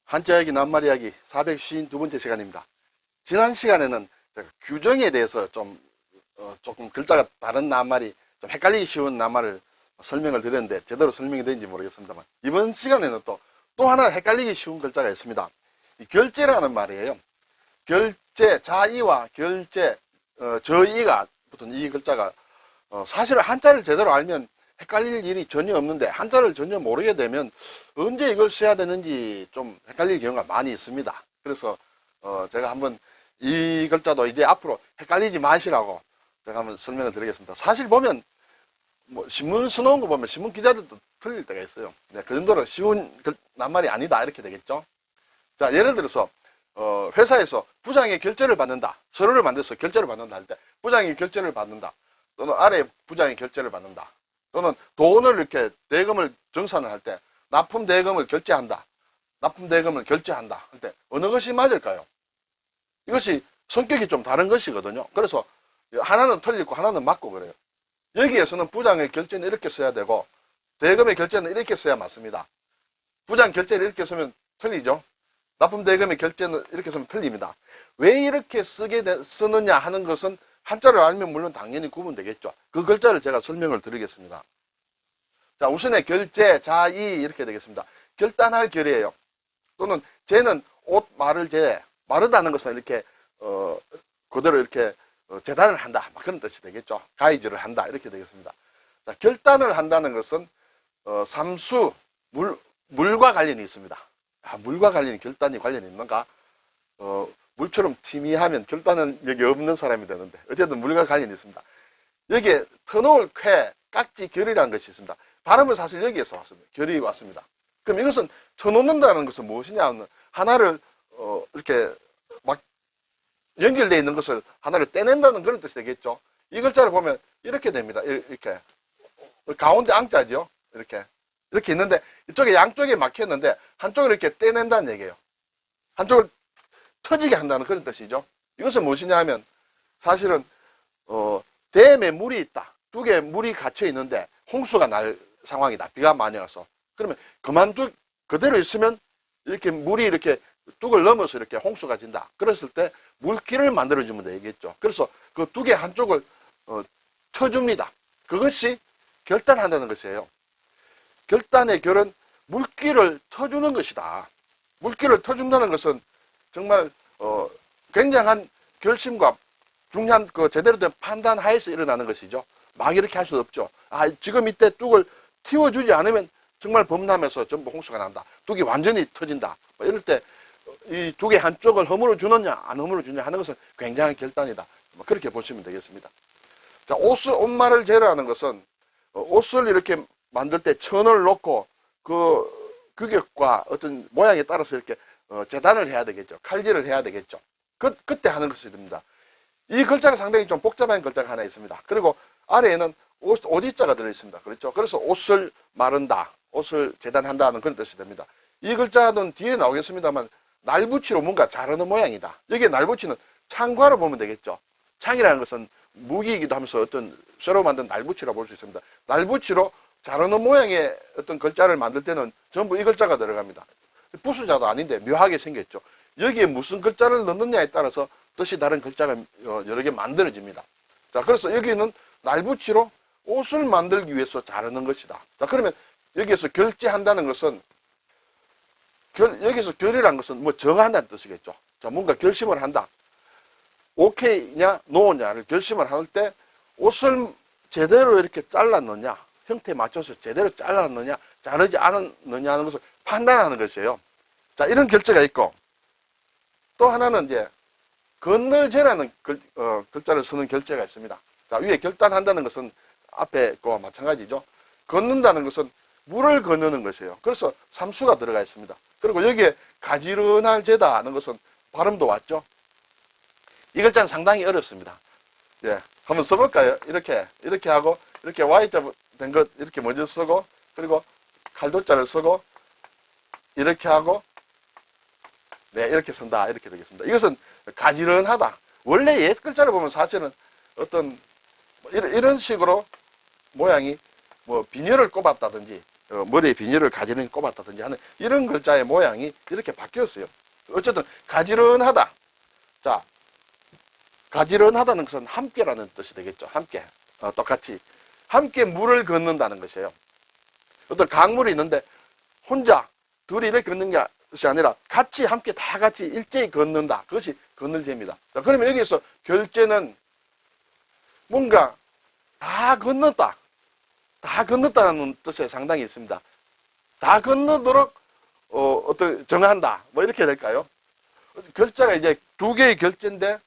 한자이야기 낱말이야기 452번째 시간입니다. 지난 시간에는 제가 규정에 대해서 조금 글자가 다른 낱말이 좀 헷갈리기 쉬운 낱말을 설명을 드렸는데 제대로 설명이 되는지 모르겠습니다만 이번 시간에는 또 하나 헷갈리기 쉬운 글자가 있습니다. 이 결제라는 말이에요. 결제, 자이와 결제, 저이가 붙은 이 글자가 사실 한자를 제대로 알면 헷갈릴 일이 전혀 없는데 한자를 전혀 모르게 되면 언제 이걸 써야 되는지 좀 헷갈릴 경우가 많이 있습니다. 그래서 제가 한번 이 글자도 이제 앞으로 헷갈리지 마시라고 제가 한번 설명을 드리겠습니다. 사실 보면 뭐 신문 써놓은 거 보면 신문 기자들도 틀릴 때가 있어요. 네, 그 정도로 쉬운 낱말이 아니다 이렇게 되겠죠. 자, 예를 들어서 회사에서 부장의 결제를 받는다. 서류를 만들어서 결제를 받는다 할 때 부장이 결제를 받는다. 또는 아래 부장이 결제를 받는다. 또는 돈을 이렇게 대금을 정산을 할 때 납품 대금을 결제한다. 납품 대금을 결제한다 할 때 어느 것이 맞을까요? 이것이 성격이 좀 다른 것이거든요. 그래서 하나는 틀리고 하나는 맞고 그래요. 여기에서는 부장의 결제는 이렇게 써야 되고 대금의 결제는 이렇게 써야 맞습니다. 부장 결제를 이렇게 쓰면 틀리죠. 납품 대금의 결제는 이렇게 쓰면 틀립니다. 왜 이렇게 쓰느냐 하는 것은 한자를 알면 물론 당연히 구분되겠죠. 그 글자를 제가 설명을 드리겠습니다. 자, 우선에 결제, 자이 이렇게 되겠습니다. 결단할 결이에요. 또는 제는 옷 마를 제, 마르다는 것은 이렇게 그대로 이렇게 재단을 한다. 막 그런 뜻이 되겠죠. 가이즈를 한다. 이렇게 되겠습니다. 자, 결단을 한다는 것은 삼수, 물과 관련이 있습니다. 물과 관련이 결단이 관련이 있는가? 물처럼 티미하면 결단은 여기 없는 사람이 되는데 어쨌든 물과 관련이 있습니다. 여기에 터놓을 쾌, 깍지, 결이라는 것이 있습니다. 발음은 사실 여기에서 왔습니다. 결이 왔습니다. 그럼 이것은 터놓는다는 것은 무엇이냐 하면 하나를 이렇게 막 연결되어 있는 것을 하나를 떼낸다는 그런 뜻이 되겠죠. 이 글자를 보면 이렇게 됩니다. 이렇게 가운데 앙자죠. 이렇게 있는데 이쪽에 양쪽에 막혔는데 한쪽을 이렇게 떼낸다는 얘기예요. 한쪽을 터지게 한다는 그런 뜻이죠. 이것은 무엇이냐 하면 사실은 댐에 물이 있다. 두 개의 물이 갇혀 있는데 홍수가 날 상황이다. 비가 많이 와서. 그러면 그대로 있으면 이렇게 물이 이렇게 뚝을 넘어서 이렇게 홍수가 진다. 그랬을 때 물길을 만들어주면 되겠죠. 그래서 그 두 개 한쪽을 쳐줍니다. 그것이 결단한다는 것이에요. 결단의 결은 물길을 터주는 것이다. 물길을 터준다는 것은 정말 굉장한 결심과 중요한 제대로 된 판단 하에서 일어나는 것이죠. 막 이렇게 할 수 없죠. 지금 이때 뚝을 틔워주지 않으면 정말 범람해서 전부 홍수가 난다. 뚝이 완전히 터진다. 이럴 때 이 두 개 한쪽을 허물어 주느냐 안 허물어 주느냐 하는 것은 굉장한 결단이다. 그렇게 보시면 되겠습니다. 자, 옷말을 재라는 것은 옷을 이렇게 만들 때 천을 놓고 그 규격과 어떤 모양에 따라서 이렇게 재단을 해야 되겠죠. 칼질을 해야 되겠죠. 그때 하는 것이 됩니다. 이 글자가 상당히 좀 복잡한 글자가 하나 있습니다. 그리고 아래에는 옷이자가 들어있습니다. 그렇죠? 그래서 옷을 마른다, 옷을 재단한다는 그런 뜻이 됩니다. 이 글자는 뒤에 나오겠습니다만 날붙이로 뭔가 자르는 모양이다. 여기에 날붙이는 창과로 보면 되겠죠. 창이라는 것은 무기이기도 하면서 어떤 쇠로 만든 날붙이라고 볼 수 있습니다. 날붙이로 자르는 모양의 어떤 글자를 만들 때는 전부 이 글자가 들어갑니다. 부수자도 아닌데 묘하게 생겼죠. 여기에 무슨 글자를 넣느냐에 따라서 뜻이 다른 글자가 여러 개 만들어집니다. 자, 그래서 여기는 날붙이로 옷을 만들기 위해서 자르는 것이다. 자, 그러면 여기에서 결제한다는 것은 여기서 결이라는 것은 뭐 정한다는 뜻이겠죠. 자, 뭔가 결심을 한다. 오케이냐, 노냐를 결심을 할 때 옷을 제대로 이렇게 잘랐느냐, 형태에 맞춰서 제대로 잘랐느냐, 자르지 않았느냐 하는 것을 판단하는 것이에요. 자, 이런 결제가 있고, 또 하나는 이제, 건널제라는 글자를 쓰는 결제가 있습니다. 자, 위에 결단한다는 것은 앞에 거와 마찬가지죠. 걷는다는 것은 물을 건너는 것이에요. 그래서 삼수가 들어가 있습니다. 그리고 여기에 가지런할 제다 하는 것은 발음도 왔죠. 이 글자는 상당히 어렵습니다. 예, 한번 써볼까요? 이렇게 하고, 이렇게 Y자 된 것, 이렇게 먼저 쓰고, 그리고 칼도자를 쓰고, 이렇게 하고, 네, 이렇게 쓴다. 이렇게 되겠습니다. 이것은 가지런하다. 원래 옛 글자를 보면 사실은 어떤, 이런 식으로 모양이 비녀를 꼽았다든지, 머리에 비닐을 가지런히 꼽았다든지 하는 이런 글자의 모양이 이렇게 바뀌었어요. 어쨌든 가지런하다. 자, 가지런하다는 것은 함께라는 뜻이 되겠죠. 함께. 똑같이 함께 물을 걷는다는 것이에요. 어떤 강물이 있는데 혼자 둘이 이렇게 걷는 것이 아니라 같이 함께 다 같이 일제히 걷는다. 그것이 건널제입니다. 자, 그러면 여기서 결제는 뭔가 다 건넜다. 다 건넜다는 뜻에 상당히 있습니다. 다 건너도록 어떤 정한다. 뭐 이렇게 될까요? 결자가 이제 두 개의 결제인데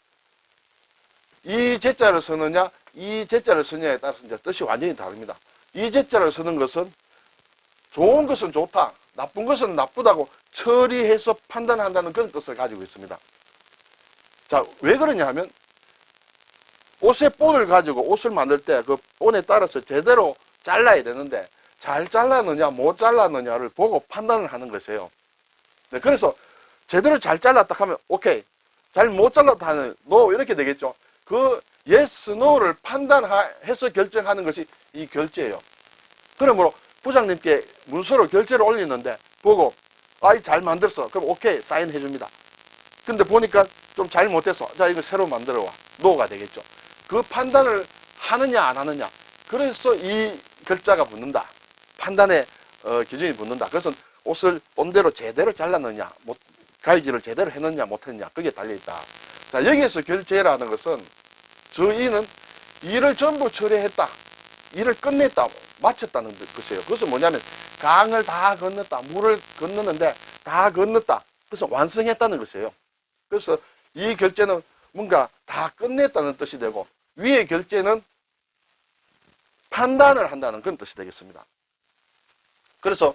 이 제자를 쓰느냐 이 제자를 쓰느냐에 따라서 이제 뜻이 완전히 다릅니다. 이 제자를 쓰는 것은 좋은 것은 좋다, 나쁜 것은 나쁘다고 처리해서 판단한다는 그런 뜻을 가지고 있습니다. 자, 왜 그러냐 하면 옷의 본을 가지고 옷을 만들 때 그 본에 따라서 제대로 잘라야 되는데 잘 잘랐느냐 못 잘랐느냐를 보고 판단을 하는 것이에요. 네, 그래서 제대로 잘 잘랐다 하면 오케이, 잘 못 잘랐다 하면 노 이렇게 되겠죠. 그 yes, no를 판단해서 결정하는 것이 이 결제예요. 그러므로 부장님께 문서로 결제를 올리는데 보고 아이 잘 만들었어. 그럼 오케이 사인해 줍니다. 근데 보니까 좀 잘 못해서 자 이거 새로 만들어 와. 노가 되겠죠. 그 판단을 하느냐 안 하느냐. 그래서 이 결자가 붙는다. 판단의 기준이 붙는다. 그래서 옷을 본대로 제대로 잘랐느냐, 가위질을 제대로 했느냐 못했느냐 그게 달려있다. 자, 여기에서 결제라는 것은 저희는 일을 전부 처리했다. 일을 끝냈다. 마쳤다는 것이에요. 그것은 뭐냐면 강을 다 건넜다. 물을 건넜는데 다 건넜다. 그래서 완성했다는 것이에요. 그래서 이 결제는 뭔가 다 끝냈다는 뜻이 되고 위의 결제는 판단을 한다는 그런 뜻이 되겠습니다. 그래서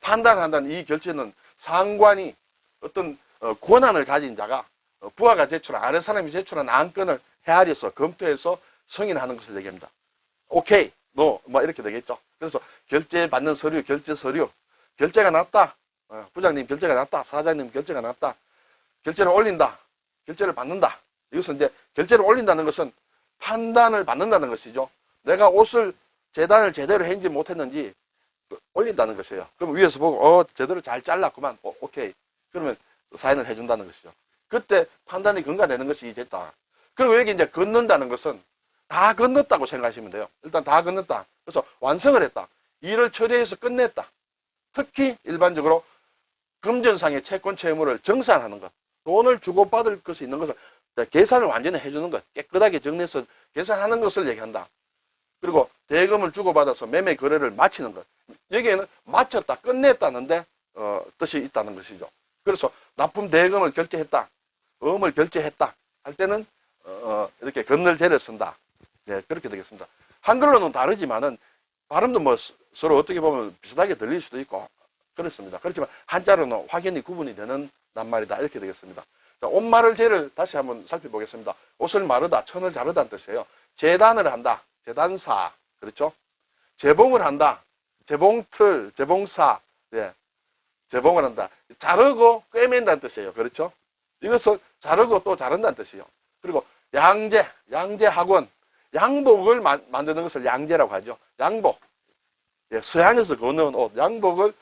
판단한다는 이 결제는 상관이 어떤 권한을 가진 자가 부하가 제출한 아래 사람이 제출한 안건을 헤아려서 검토해서 승인하는 것을 얘기합니다. 오케이, 노, 뭐 이렇게 되겠죠. 그래서 결제 받는 서류, 결제 서류, 결제가 났다. 부장님 결제가 났다. 사장님 결제가 났다. 결제를 올린다. 결제를 받는다. 이것은 이제 결제를 올린다는 것은 판단을 받는다는 것이죠. 내가 옷을 재단을 제대로 했는지 못했는지 올린다는 것이에요. 그럼 위에서 보고 제대로 잘 잘랐구만. 오케이. 그러면 사인을 해준다는 것이죠. 그때 판단이 근거되는 것이 이제다. 그리고 여기 이제 걷는다는 것은 다 건넜다고 생각하시면 돼요. 일단 다 건넜다. 그래서 완성을 했다. 일을 처리해서 끝냈다. 특히 일반적으로 금전상의 채권 채무를 정산하는 것. 돈을 주고받을 것이 있는 것을 계산을 완전히 해주는 것. 깨끗하게 정리해서 계산하는 것을 얘기한다. 그리고 대금을 주고받아서 매매 거래를 마치는 것. 여기에는 마쳤다, 끝냈다는데 뜻이 있다는 것이죠. 그래서 납품 대금을 결제했다, 어음을 결제했다 할 때는 이렇게 건널제를 쓴다. 네, 그렇게 되겠습니다. 한글로는 다르지만은 발음도 뭐 서로 어떻게 보면 비슷하게 들릴 수도 있고 그렇습니다. 그렇지만 한자로는 확연히 구분이 되는 낱말이다 이렇게 되겠습니다. 자, 옷 마를 제를 다시 한번 살펴보겠습니다. 옷을 마르다, 천을 자르다는 뜻이에요. 재단을 한다, 재단사, 그렇죠? 재봉을 한다, 재봉틀, 재봉사, 예, 재봉을 한다. 자르고 꿰맨다는 뜻이에요. 그렇죠? 이것을 자르고 또 자른다는 뜻이에요. 그리고 양재, 양재학원, 양복을 만드는 것을 양재라고 하죠. 양복, 예, 서양에서 거는 옷, 양복을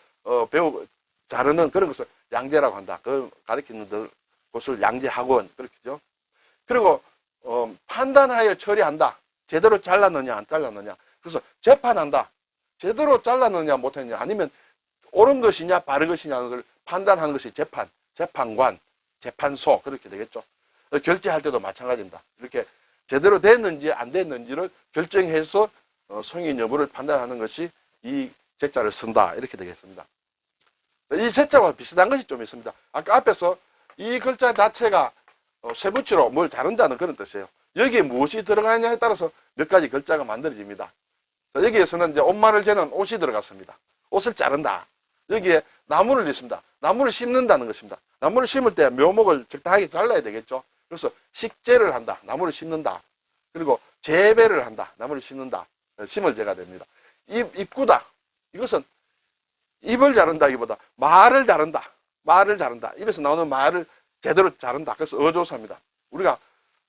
자르는 그런 것을 양재라고 한다. 그 가르치는 것을 양재학원, 그렇겠죠? 그리고 판단하여 처리한다. 제대로 잘랐느냐 안 잘랐느냐. 그래서 재판한다. 제대로 잘랐느냐 못했느냐 아니면 옳은 것이냐 바른 것이냐를 판단하는 것이 재판, 재판관, 재판소 그렇게 되겠죠. 결제할 때도 마찬가지입니다. 이렇게 제대로 됐는지 안 됐는지를 결정해서 승인 여부를 판단하는 것이 이 제자를 쓴다 이렇게 되겠습니다. 이 제자와 비슷한 것이 좀 있습니다. 아까 앞에서 이 글자 자체가 쇠붙이로 뭘 자른다는 그런 뜻이에요. 여기에 무엇이 들어가느냐에 따라서 몇 가지 글자가 만들어집니다. 여기에서는 이제 옷마를 재는 옷이 들어갔습니다. 옷을 자른다. 여기에 나무를 넣습니다. 나무를 심는다는 것입니다. 나무를 심을 때 묘목을 적당하게 잘라야 되겠죠. 그래서 식재를 한다. 나무를 심는다. 그리고 재배를 한다. 나무를 심는다. 심을 재가 됩니다. 입구다. 이것은 입을 자른다기보다 말을 자른다. 말을 자른다. 입에서 나오는 말을 제대로 자른다. 그래서 어조사입니다. 우리가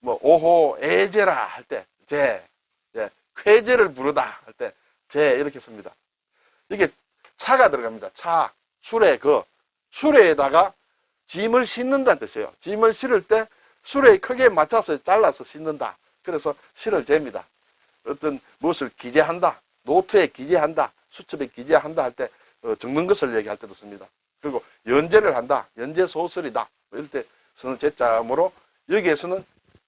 뭐 오호 애제라 할 때 제, 쾌제를 부르다 할 때 제 이렇게 씁니다. 이게 차가 들어갑니다. 차, 수레, 수레에다가 짐을 싣는다는 뜻이에요. 짐을 실을 때 수레의 크기에 맞춰서 잘라서 싣는다. 그래서 실을 잽니다. 어떤 무엇을 기재한다, 노트에 기재한다, 수첩에 기재한다 할 때 적는 것을 얘기할 때도 씁니다. 그리고 연재를 한다, 연재 소설이다, 이럴 때 쓰는 제자므로 여기에서는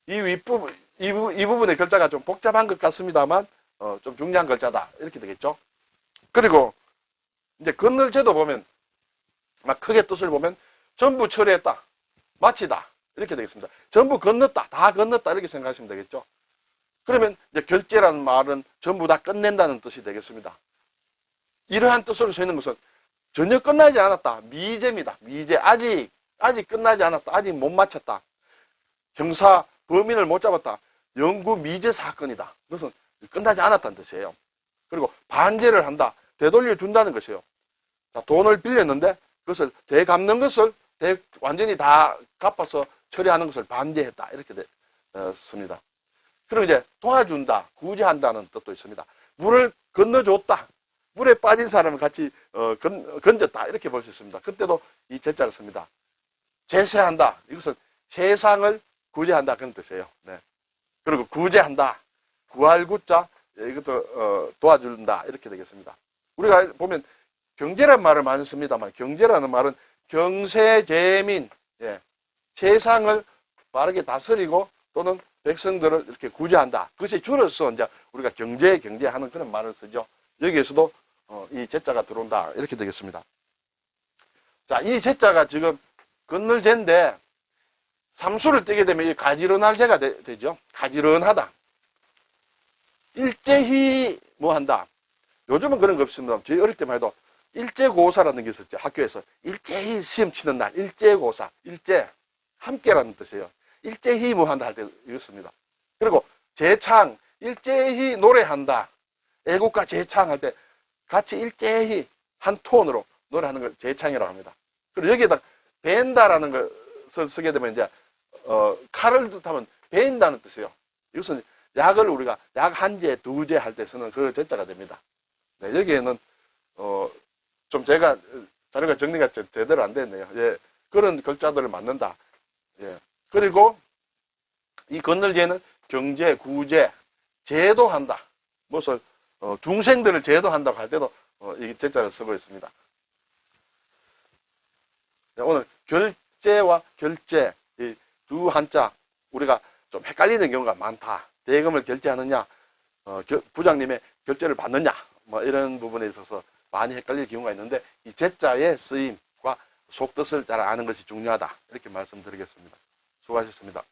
이 윗부분, 이 부분의 글자가 좀 복잡한 것 같습니다만 좀 중요한 글자다 이렇게 되겠죠. 그리고 이제 건널제도 보면 막 크게 뜻을 보면 전부 처리했다, 마치다 이렇게 되겠습니다. 전부 건넜다, 다 건넜다 이렇게 생각하시면 되겠죠. 그러면 이제 결제라는 말은 전부 다 끝낸다는 뜻이 되겠습니다. 이러한 뜻으로 써 있는 것은 전혀 끝나지 않았다, 미제입니다. 미제, 아직 끝나지 않았다, 아직 못 마쳤다, 형사 범인을 못 잡았다, 영구 미제 사건이다. 그것은 끝나지 않았다는 뜻이에요. 그리고 반제를 한다, 되돌려 준다는 것이에요. 자, 돈을 빌렸는데 그것을 되갚는 것을 완전히 다 갚아서 처리하는 것을 반제했다 이렇게 씁니다. 그리고 이제 도와준다, 구제한다는 뜻도 있습니다. 물을 건너줬다, 물에 빠진 사람을 같이 건졌다 이렇게 볼 수 있습니다. 그때도 이 제자를 씁니다. 제세한다, 이것은 세상을 구제한다 그런 뜻이에요. 네. 그리고 구제한다, 구할 구자, 이것도 도와준다 이렇게 되겠습니다. 우리가 보면 경제란 말을 많이 씁니다만 경제라는 말은 경세재민, 예, 세상을 바르게 다스리고 또는 백성들을 이렇게 구제한다. 그것이 줄여서 이제 우리가 경제하는 그런 말을 쓰죠. 여기에서도 이 제자가 들어온다 이렇게 되겠습니다. 자, 이 제자가 지금 건널제인데 삼수를 떼게 되면 이 가지런할 제가 되죠. 가지런하다. 일제히 뭐 한다. 요즘은 그런 거 없습니다. 저희 어릴 때만 해도 일제고사라는 게 있었죠. 학교에서 일제히 시험 치는 날, 일제고사, 일제 함께라는 뜻이에요. 일제히 뭐 한다 할 때 이렇습니다. 그리고 재창, 일제히 노래한다. 애국가 재창할 때 같이 일제히 한 톤으로 노래하는 걸 재창이라고 합니다. 그리고 여기에다 벤다라는 것을 쓰게 되면 이제 칼을 뜻하면 벤다는 뜻이에요. 이것은 약을 우리가 약 한 제, 두 제 할 때 쓰는 그 제자가 됩니다. 네, 여기에는 좀 제가 자료가 정리가 제대로 안 됐네요. 예, 그런 글자들을 만든다. 예. 그리고 이 건널제는 경제, 구제, 제도한다. 무엇을 중생들을 제도한다고 할 때도 이 제자를 쓰고 있습니다. 네, 오늘 결제와 결제 이 두 한자 우리가 좀 헷갈리는 경우가 많다. 대금을 결제하느냐, 부장님의 결제를 받느냐, 뭐 이런 부분에 있어서 많이 헷갈릴 경우가 있는데 이 제자의 쓰임과 속뜻을 잘 아는 것이 중요하다. 이렇게 말씀드리겠습니다. 수고하셨습니다.